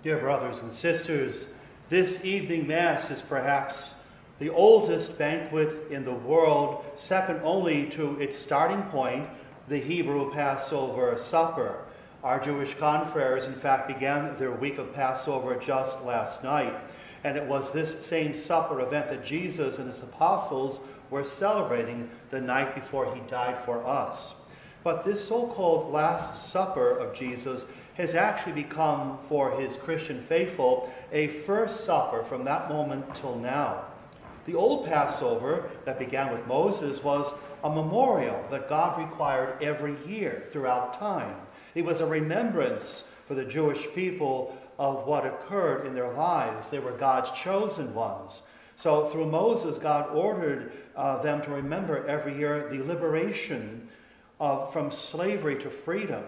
Dear brothers and sisters, this evening Mass is perhaps the oldest banquet in the world, second only to its starting point, the Hebrew Passover supper. Our Jewish confreres, in fact, began their week of Passover just last night. And it was this same supper event that Jesus and his apostles were celebrating the night before he died for us. But this so-called Last Supper of Jesus has actually become, for his Christian faithful, a first supper from that moment till now. The old Passover that began with Moses was a memorial that God required every year throughout time. It was a remembrance for the Jewish people of what occurred in their lives. They were God's chosen ones. So through Moses, God ordered them to remember every year the liberation from slavery to freedom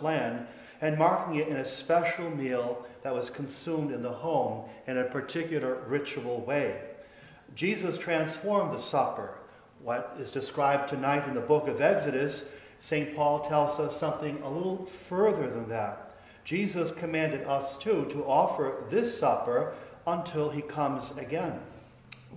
land, and marking it in a special meal that was consumed in the home in a particular ritual way. Jesus transformed the supper. What is described tonight in the book of Exodus, St. Paul tells us something a little further than that. Jesus commanded us too to offer this supper until he comes again.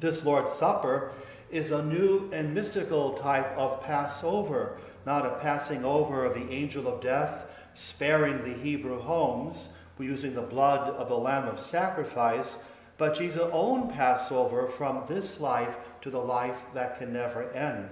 This Lord's Supper is a new and mystical type of Passover, not a passing over of the angel of death, sparing the Hebrew homes, using the blood of the Lamb of sacrifice, but Jesus' own Passover from this life to the life that can never end.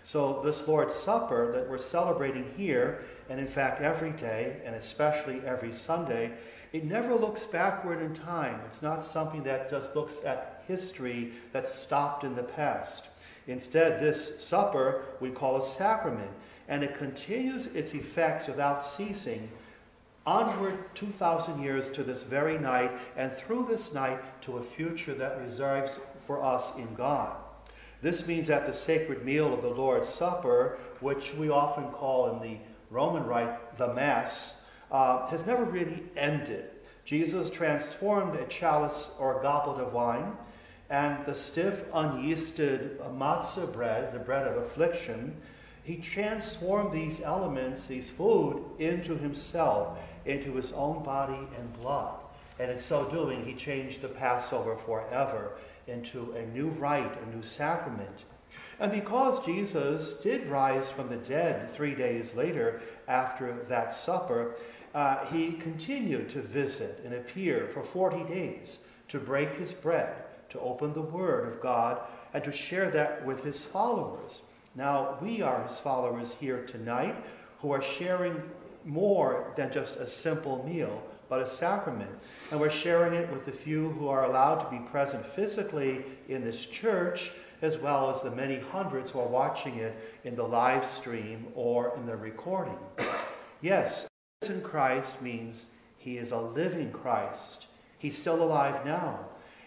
So this Lord's Supper that we're celebrating here, and in fact every day, and especially every Sunday, it never looks backward in time. It's not something that just looks at history that stopped in the past. Instead, this supper we call a sacrament, and it continues its effects without ceasing onward 2,000 years to this very night, and through this night to a future that reserves for us in God. This means that the sacred meal of the Lord's Supper, which we often call in the Roman Rite the Mass, has never really ended. Jesus transformed a chalice or goblet of wine, and the stiff, unyeasted matzah bread, the bread of affliction, he transformed these elements, these food, into himself, into his own body and blood. And in so doing, he changed the Passover forever into a new rite, a new sacrament. And because Jesus did rise from the dead 3 days later after that supper, he continued to visit and appear for 40 days to break his bread, to open the Word of God, and to share that with his followers. Now, we are his followers here tonight who are sharing more than just a simple meal, but a sacrament. And we're sharing it with the few who are allowed to be present physically in this church, as well as the many hundreds who are watching it in the live stream or in the recording. Yes, risen Christ means he is a living Christ. He's still alive now.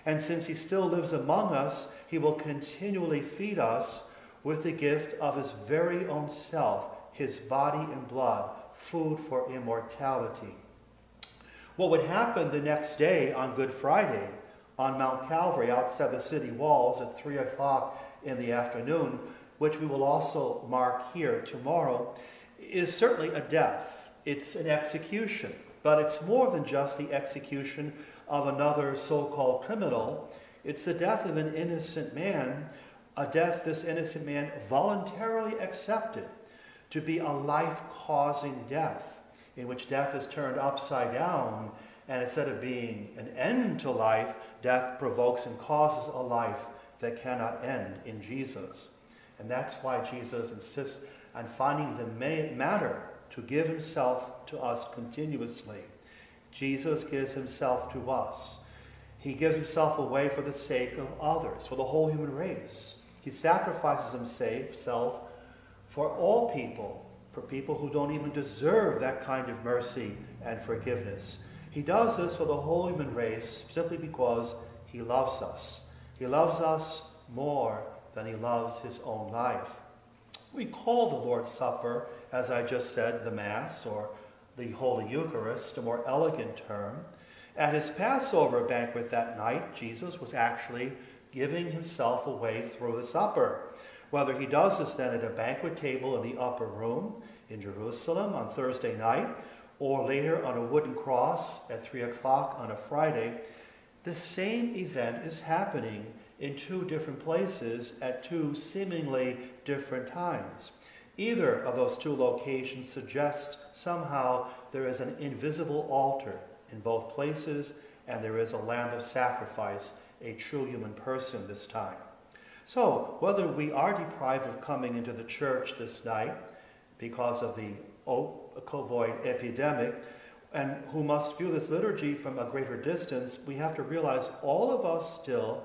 And since he still lives among us, he will continually feed us with the gift of his very own self, his body and blood, food for immortality. What would happen the next day on Good Friday on Mount Calvary outside the city walls at 3 o'clock in the afternoon, which we will also mark here tomorrow, is certainly a death. It's an execution, but it's more than just the execution of another so-called criminal. It's the death of an innocent man, a death this innocent man voluntarily accepted to be a life-causing death, in which death is turned upside down, and instead of being an end to life, death provokes and causes a life that cannot end in Jesus. And that's why Jesus insists on finding the matter to give himself to us continuously. Jesus gives himself to us. He gives himself away for the sake of others, for the whole human race. He sacrifices himself for all people, for people who don't even deserve that kind of mercy and forgiveness. He does this for the whole human race simply because he loves us. He loves us more than he loves his own life. We call the Lord's Supper, as I just said, the Mass or the Holy Eucharist, a more elegant term. At his Passover banquet that night, Jesus was actually giving himself away through the supper. Whether he does this then at a banquet table in the upper room in Jerusalem on Thursday night, or later on a wooden cross at 3 o'clock on a Friday, the same event is happening in two different places at two seemingly different times. Either of those two locations suggests somehow there is an invisible altar in both places, and there is a lamb of sacrifice, a true human person this time. So, whether we are deprived of coming into the church this night because of the COVID epidemic, and who must view this liturgy from a greater distance, we have to realize all of us still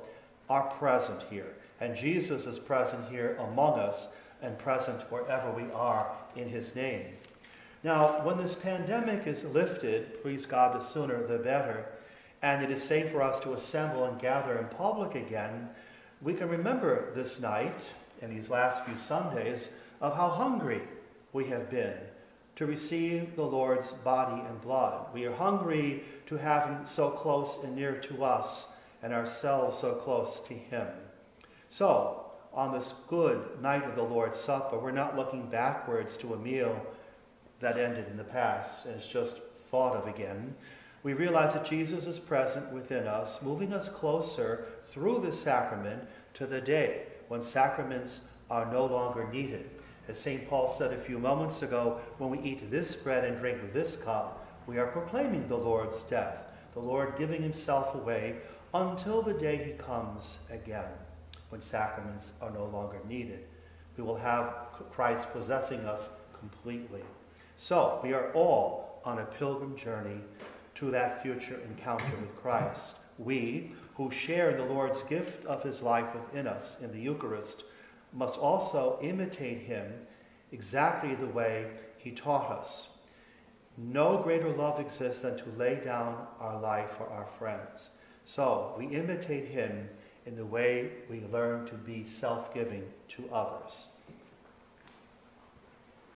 are present here. And Jesus is present here among us and present wherever we are in his name. Now, when this pandemic is lifted, please God, the sooner the better, and it is safe for us to assemble and gather in public again, we can remember this night and these last few Sundays of how hungry we have been to receive the Lord's body and blood. We are hungry to have him so close and near to us and ourselves so close to him. So, on this good night of the Lord's Supper, we're not looking backwards to a meal that ended in the past and is just thought of again. We realize that Jesus is present within us, moving us closer through this sacrament to the day when sacraments are no longer needed. As St. Paul said a few moments ago, when we eat this bread and drink this cup, we are proclaiming the Lord's death, the Lord giving himself away until the day he comes again, when sacraments are no longer needed. We will have Christ possessing us completely. So we are all on a pilgrim journey to that future encounter with Christ. We, who share in the Lord's gift of his life within us in the Eucharist, must also imitate him exactly the way he taught us. No greater love exists than to lay down our life for our friends. So we imitate him in the way we learn to be self-giving to others.